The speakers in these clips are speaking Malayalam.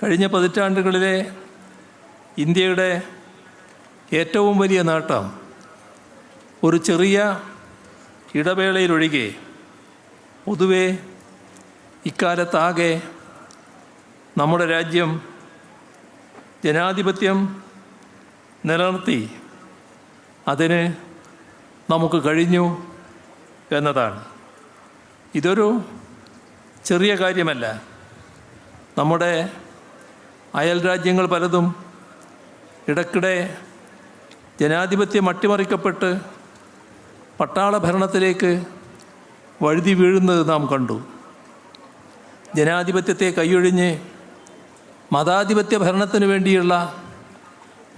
കഴിഞ്ഞ പതിറ്റാണ്ടുകളിലെ ഇന്ത്യയുടെ ഏറ്റവും വലിയ നേട്ടം ഒരു ചെറിയ ഇടവേളയിലൊഴികെ പൊതുവെ ഇക്കാലത്താകെ നമ്മുടെ രാജ്യം ജനാധിപത്യം നിലനിർത്തി അതിന് നമുക്ക് കഴിഞ്ഞു എന്നതാണ്. ഇതൊരു ചെറിയ കാര്യമല്ല. നമ്മുടെ അയൽ രാജ്യങ്ങൾ പലതും ഇടയ്ക്കിടെ ജനാധിപത്യം അട്ടിമറിക്കപ്പെട്ട് പട്ടാള ഭരണത്തിലേക്ക് വഴുതി വീഴുന്നത് നാം കണ്ടു. ജനാധിപത്യത്തെ കൈയൊഴിഞ്ഞ് മതാധിപത്യ ഭരണത്തിനു വേണ്ടിയുള്ള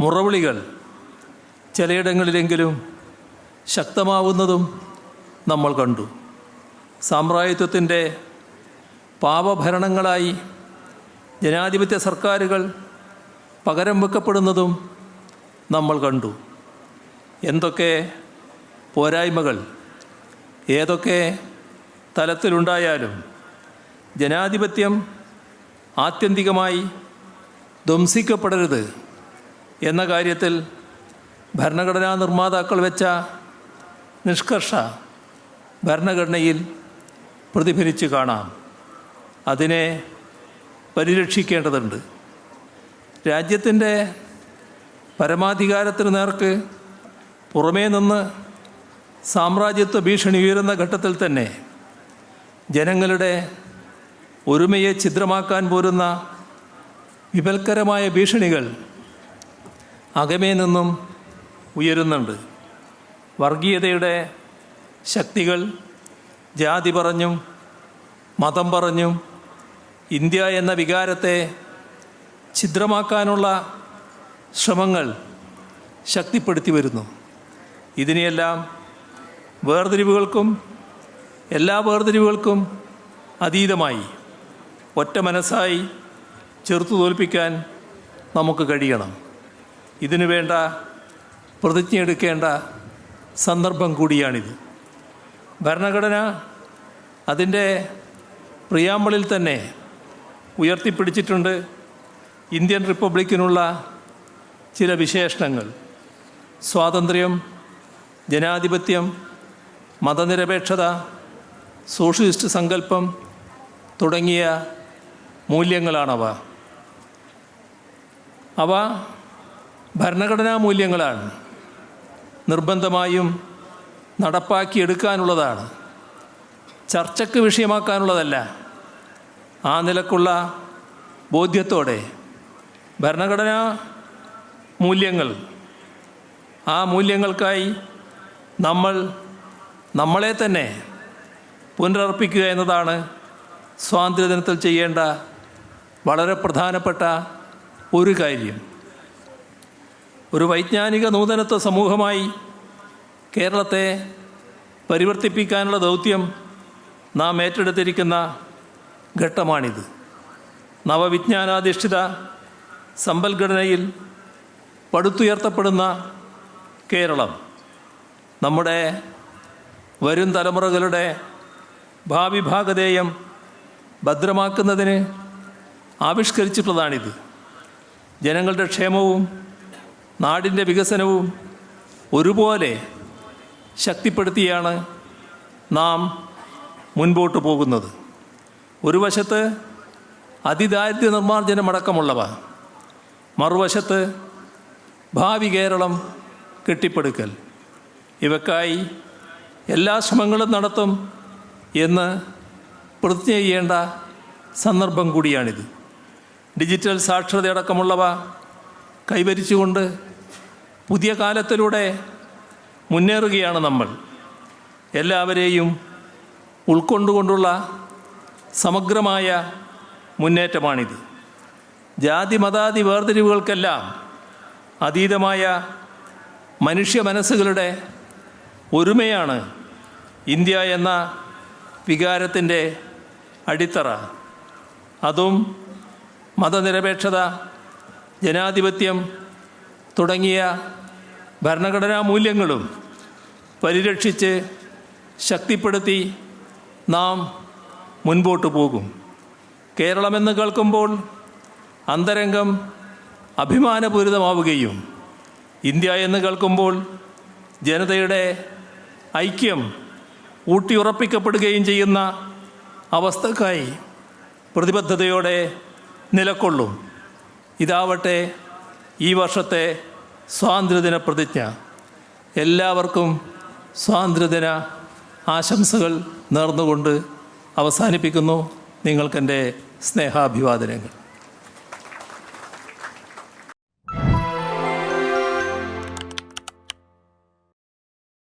മുറവിളികൾ ചിലയിടങ്ങളിലെങ്കിലും ശക്തമാവുന്നതും നമ്മൾ കണ്ടു. സാമ്രാജ്യത്വത്തിൻ്റെ പാപഭരണങ്ങളായി ജനാധിപത്യ സർക്കാരുകൾ പകരം വെക്കപ്പെടുന്നതും നമ്മൾ കണ്ടു. എന്തൊക്കെ പോരായ്മകൾ ഏതൊക്കെ തലത്തിലുണ്ടായാലും ജനാധിപത്യം ആത്യന്തികമായി ധ്വംസിക്കപ്പെടരുത് എന്ന കാര്യത്തിൽ ഭരണഘടനാ നിർമ്മാതാക്കൾ വെച്ച നിഷ്കർഷ ഭരണഘടനയിൽ പ്രതിഫലിച്ച് കാണാം. അതിനെ പരിരക്ഷിക്കേണ്ടതുണ്ട്. രാജ്യത്തിൻ്റെ പരമാധികാരത്തിന് നേർക്ക് പുറമേ നിന്ന് സാമ്രാജ്യത്വ ഭീഷണി ഉയരുന്ന ഘട്ടത്തിൽ തന്നെ ജനങ്ങളുടെ ഒരുമയെ ഛിദ്രമാക്കാൻ പോരുന്ന വിപൽക്കരമായ ഭീഷണികൾ അകമേ നിന്നും ഉയരുന്നുണ്ട്. വർഗീയതയുടെ ശക്തികൾ ജാതി പറഞ്ഞും മതം പറഞ്ഞും ഇന്ത്യ എന്ന വികാരത്തെ ഛിദ്രമാക്കാനുള്ള ശ്രമങ്ങൾ ശക്തിപ്പെടുത്തി വരുന്നു. ഇതിനെയെല്ലാം എല്ലാ വേർതിരിവുകൾക്കും അതീതമായി ഒറ്റ മനസ്സായി ചെറുത്തു തോൽപ്പിക്കാൻ നമുക്ക് കഴിയണം. ഇതിനു വേണ്ട പ്രതിജ്ഞയെടുക്കേണ്ട സന്ദർഭം കൂടിയാണിത്. ഭരണഘടന അതിൻ്റെ പ്രിയാമ്പിളിൽ തന്നെ ഉയർത്തിപ്പിടിച്ചിട്ടുണ്ട് ഇന്ത്യൻ റിപ്പബ്ലിക്കിനുള്ള ചില വിശേഷണങ്ങൾ. സ്വാതന്ത്ര്യം, ജനാധിപത്യം, മതനിരപേക്ഷത, സോഷ്യലിസ്റ്റ് സങ്കല്പം തുടങ്ങിയ മൂല്യങ്ങളാണവ. അവ ഭരണഘടനാ മൂല്യങ്ങളാണ്. നിർബന്ധമായും നടപ്പാക്കിയെടുക്കാനുള്ളതാണ്, ചർച്ചയ്ക്ക് വിഷയമാക്കാനുള്ളതല്ല. ആ നിലക്കുള്ള ബോധ്യത്തോടെ ഭരണഘടനാ മൂല്യങ്ങൾ, ആ മൂല്യങ്ങൾക്കായി നമ്മളെ തന്നെ പുനരർപ്പിക്കുക എന്നതാണ് സ്വാതന്ത്ര്യദിനത്തിൽ ചെയ്യേണ്ട വളരെ പ്രധാനപ്പെട്ട ഒരു കാര്യം. ഒരു വൈജ്ഞാനിക നൂതനത്വ സമൂഹമായി കേരളത്തെ പരിവർത്തിപ്പിക്കാനുള്ള ദൗത്യം നാം ഏറ്റെടുത്തിരിക്കുന്ന ഘട്ടമാണിത്. നവവിജ്ഞാനാധിഷ്ഠിത സമ്പദ്ഘടനയിൽ പടുത്തുയർത്തപ്പെടുന്ന കേരളം നമ്മുടെ വരും തലമുറകളുടെ ഭാവി ഭാഗധേയം ഭദ്രമാക്കുന്നതിന് ആവിഷ്കരിച്ചിട്ടുള്ളതാണിത്. ജനങ്ങളുടെ ക്ഷേമവും നാടിൻ്റെ വികസനവും ഒരുപോലെ ശക്തിപ്പെടുത്തിയാണ് നാം മുൻപോട്ട് പോകുന്നത്. ഒരു വശത്ത് അതിദാരിദ്ര്യ നിർമ്മാർജ്ജനമടക്കമുള്ളവ, മറുവശത്ത് ഭാവി കേരളം കെട്ടിപ്പടുക്കൽ. ഇവക്കായി എല്ലാ ശ്രമങ്ങളും നടത്തും എന്ന് പ്രതിജ്ഞ ചെയ്യേണ്ട സന്ദർഭം കൂടിയാണിത്. ഡിജിറ്റൽ സാക്ഷരതയടക്കമുള്ളവ കൈവരിച്ചുകൊണ്ട് പുതിയ കാലത്തിലൂടെ മുന്നേറുകയാണ് നമ്മൾ. എല്ലാവരെയും ഉൾക്കൊണ്ടുകൊണ്ടുള്ള സമഗ്രമായ മുന്നേറ്റമാണിത്. ജാതി മതാദി വേർതിരിവുകൾക്കെല്ലാം അതീതമായ മനുഷ്യ മനസ്സുകളുടെ ഒരുമയാണ് ഇന്ത്യ എന്ന വികാരത്തിൻ്റെ അടിത്തറ. അതും മതനിരപേക്ഷത, ജനാധിപത്യം തുടങ്ങിയ ഭരണഘടനാ മൂല്യങ്ങളും പരിരക്ഷിച്ച് ശക്തിപ്പെടുത്തി നാം മുൻപോട്ട് പോകും. കേരളമെന്ന് കേൾക്കുമ്പോൾ അന്തരംഗം അഭിമാനപൂരിതമാവുകയും ഇന്ത്യ എന്ന് കേൾക്കുമ്പോൾ ജനതയുടെ ഐക്യം ഊട്ടിയുറപ്പിക്കപ്പെടുകയും ചെയ്യുന്ന അവസ്ഥക്കായി പ്രതിബദ്ധതയോടെ നിലകൊള്ളും. ഇതാവട്ടെ ഈ വർഷത്തെ സ്വാതന്ത്ര്യദിന പ്രതിജ്ഞ. എല്ലാവർക്കും സ്വാതന്ത്ര്യദിന ആശംസകൾ നേർന്നുകൊണ്ട് അവസാനിപ്പിക്കുന്നു. നിങ്ങൾക്കെൻ്റെ സ്നേഹാഭിവാദനങ്ങൾ.